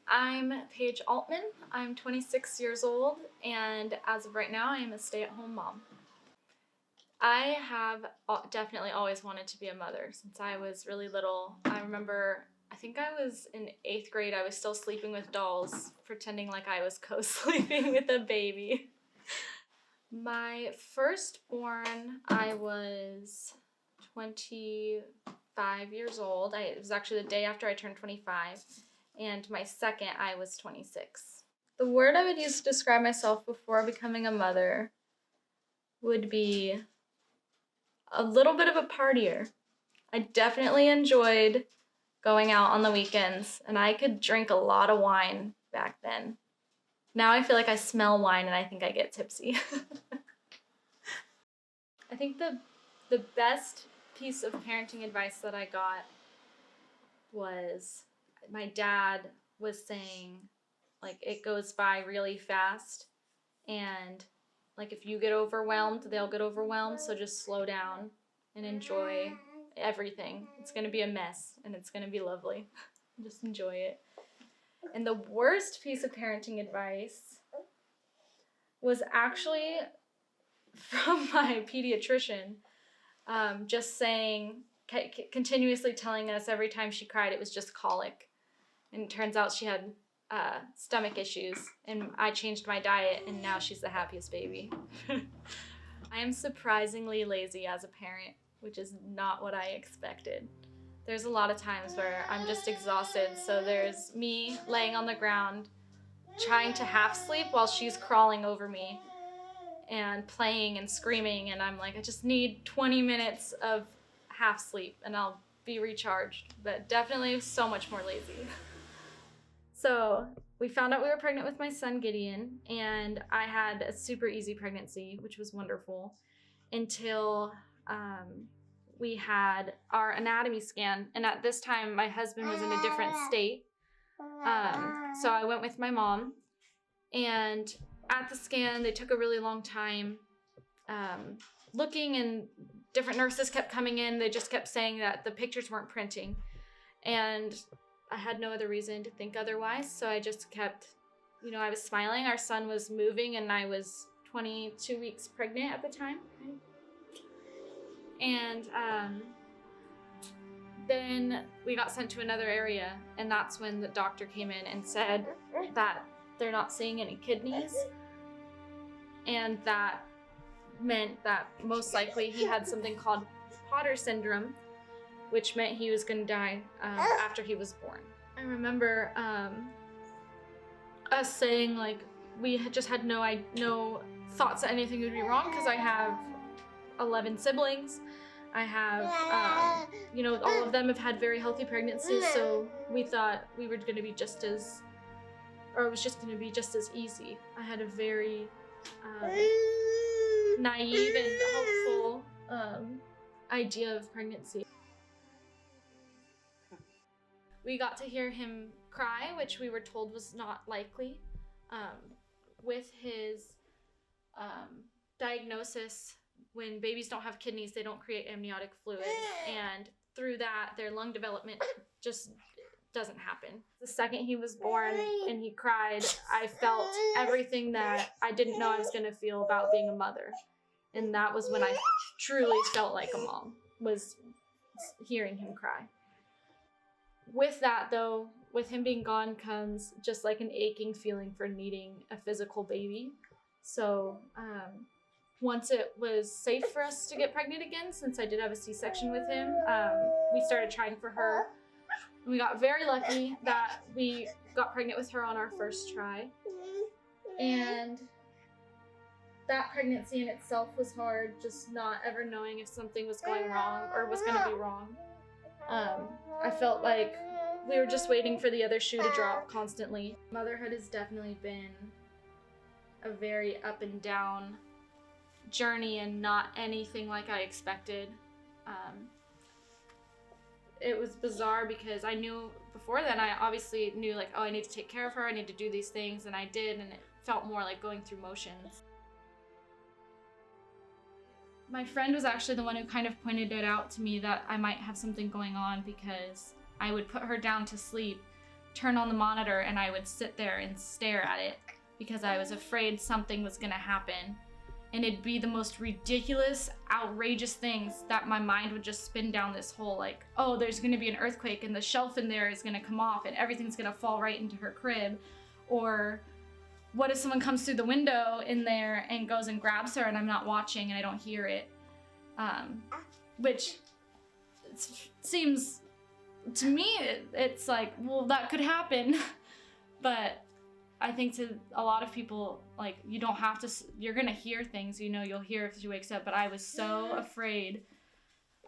I'm Paige Altman. I'm 26 years old, and as of right now, I am a stay-at-home mom. I have definitely always wanted to be a mother since I was really little. I remember, I think I was in 8th grade, I was still sleeping with dolls, pretending like I was co-sleeping with a baby. My firstborn, I was 25 years old. It was actually the day after I turned 25. And my second, I was 26. The word I would use to describe myself before becoming a mother would be a little bit of a partier. I definitely enjoyed going out on the weekends, and I could drink a lot of wine back then. Now I feel like I smell wine and I think I get tipsy. I think the best piece of parenting advice that I got was my dad was saying, like, it goes by really fast, and like if you get overwhelmed, they'll get overwhelmed, so just slow down and enjoy everything. It's gonna be a mess and it's gonna be lovely. Just enjoy it. And the worst piece of parenting advice was actually from my pediatrician, just saying, continuously telling us every time she cried it was just colic. And it turns out she had stomach issues, and I changed my diet, and now she's the happiest baby. I am surprisingly lazy as a parent, which is not what I expected. There's a lot of times where I'm just exhausted, so there's me laying on the ground trying to half sleep while she's crawling over me and playing and screaming, and I'm like, I just need 20 minutes of half sleep and I'll be recharged, but definitely so much more lazy. So we found out we were pregnant with my son Gideon, and I had a super easy pregnancy, which was wonderful, until we had our anatomy scan. And at this time, my husband was in a different state. So I went with my mom, and at the scan, they took a really long time looking, and different nurses kept coming in. They just kept saying that the pictures weren't printing. And I had no other reason to think otherwise, so I just kept, I was smiling. Our son was moving, and I was 22 weeks pregnant at the time. And then we got sent to another area, and that's when the doctor came in and said that they're not seeing any kidneys, and that meant that most likely he had something called Potter syndrome, which meant he was going to die after he was born. I remember us saying, like, we just had no thoughts that anything would be wrong, because I have 11 siblings. I have, all of them have had very healthy pregnancies, so we thought we were going to be it was just going to be just as easy. I had a very naive and hopeful idea of pregnancy. We got to hear him cry, which we were told was not likely. With his diagnosis, when babies don't have kidneys, they don't create amniotic fluid, and through that, their lung development just doesn't happen. The second he was born and he cried, I felt everything that I didn't know I was gonna feel about being a mother. And that was when I truly felt like a mom, was hearing him cry. With that, though, with him being gone comes just like an aching feeling for needing a physical baby. So once it was safe for us to get pregnant again, since I did have a C-section with him, we started trying for her. We got very lucky that we got pregnant with her on our first try. And that pregnancy in itself was hard, just not ever knowing if something was going wrong or was going to be wrong. I felt like we were just waiting for the other shoe to drop constantly. Motherhood has definitely been a very up and down journey, and not anything like I expected. It was bizarre because I knew before then, I obviously knew, like, oh, I need to take care of her, I need to do these things, and I did, and it felt more like going through motions. My friend was actually the one who kind of pointed it out to me that I might have something going on, because I would put her down to sleep turn on the monitor and I would sit there and stare at it because I was afraid something was gonna happen. And it'd be the most ridiculous, outrageous things that my mind would just spin down this hole, like, oh, there's gonna be an earthquake and the shelf in there is gonna come off and everything's gonna fall right into her crib. Or what if someone comes through the window in there and goes and grabs her and I'm not watching and I don't hear it? Which seems, to me, it's like, well, that could happen. But I think to a lot of people, like, you don't have to, you're gonna hear things, you know, you'll hear if she wakes up. But I was so afraid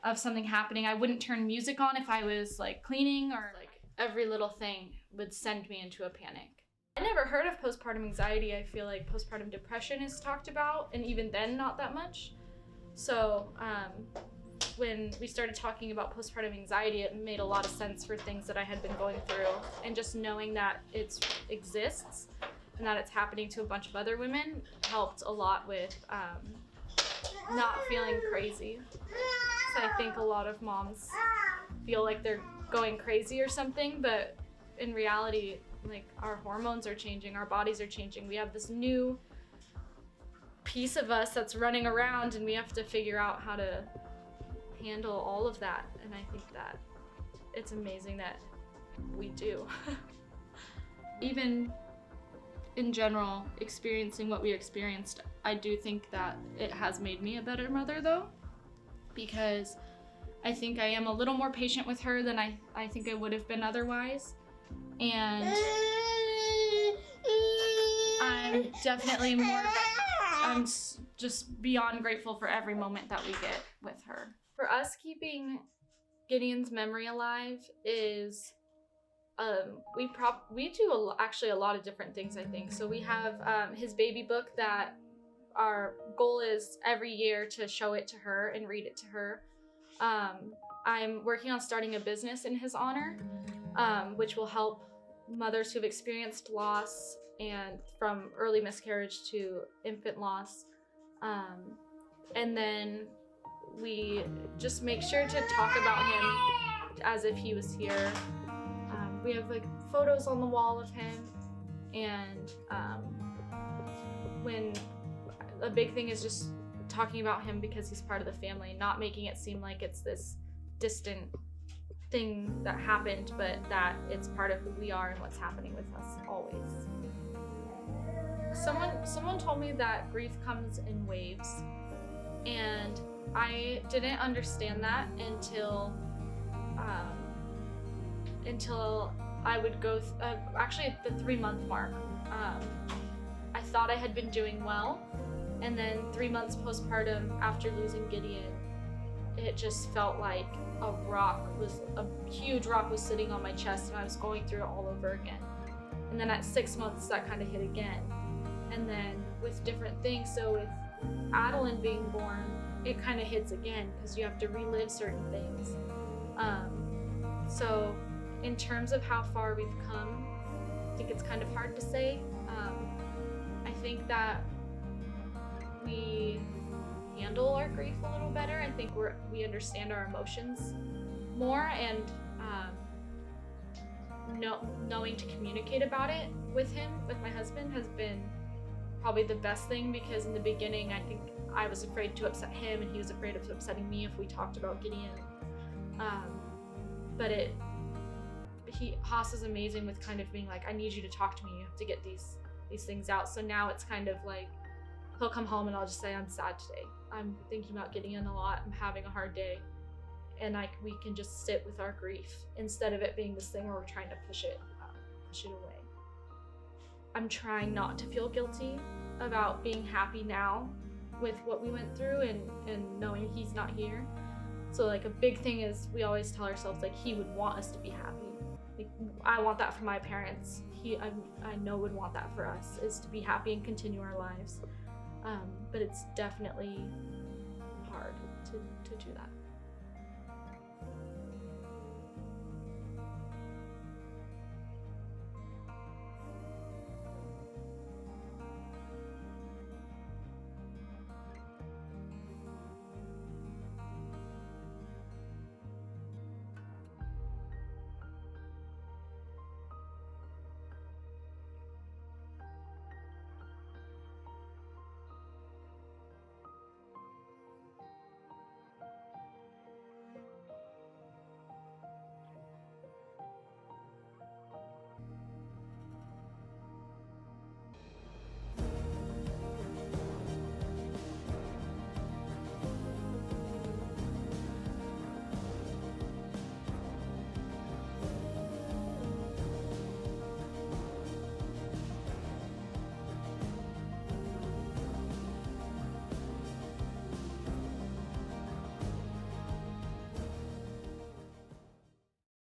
of something happening. I wouldn't turn music on if I was like cleaning, or like every little thing would send me into a panic. I never heard of postpartum anxiety. I feel like postpartum depression is talked about, and even then not that much. So when we started talking about postpartum anxiety, it made a lot of sense for things that I had been going through, and just knowing that it exists and that it's happening to a bunch of other women helped a lot with not feeling crazy. So I think a lot of moms feel like they're going crazy or something, but in reality, like, our hormones are changing, our bodies are changing. We have this new piece of us that's running around, and we have to figure out how to handle all of that. And I think that it's amazing that we do. Even in general, experiencing what we experienced, I do think that it has made me a better mother, though, because I think I am a little more patient with her than I think I would have been otherwise. And I'm definitely more, I'm just beyond grateful for every moment that we get with her. For us, keeping Gideon's memory alive is, we do actually a lot of different things, I think. So we have his baby book that our goal is every year to show it to her and read it to her. I'm working on starting a business in his honor, which will help mothers who've experienced loss, and from early miscarriage to infant loss. And then we just make sure to talk about him as if he was here. We have like photos on the wall of him, and when a big thing is just talking about him because he's part of the family, not making it seem like it's this distant thing that happened, but that it's part of who we are and what's happening with us always. Someone told me that grief comes in waves, and I didn't understand that until I would go actually at the 3-month mark. I thought I had been doing well, and then 3 months postpartum after losing Gideon, it just felt like a huge rock was sitting on my chest, and I was going through it all over again. And then at 6 months, that kind of hit again. And then with different things, so with Adeline being born, it kind of hits again because you have to relive certain things. So in terms of how far we've come, I think it's kind of hard to say. I think that we handle our grief a little better. I think we understand our emotions more, and knowing to communicate about it with him, with my husband, has been probably the best thing, because in the beginning I think I was afraid to upset him and he was afraid of upsetting me if we talked about Gideon. But Haas is amazing with kind of being like, I need you to talk to me, you have to get these things out. So now it's kind of like, he'll come home and I'll just say, I'm sad today, I'm thinking about Gideon a lot, I'm having a hard day. And we can just sit with our grief instead of it being this thing where we're trying to push it away. I'm trying not to feel guilty about being happy now with what we went through and knowing he's not here. So like a big thing is, we always tell ourselves like, he would want us to be happy. Like, I want that for my parents. I know would want that for us, is to be happy and continue our lives. But it's definitely hard to do that.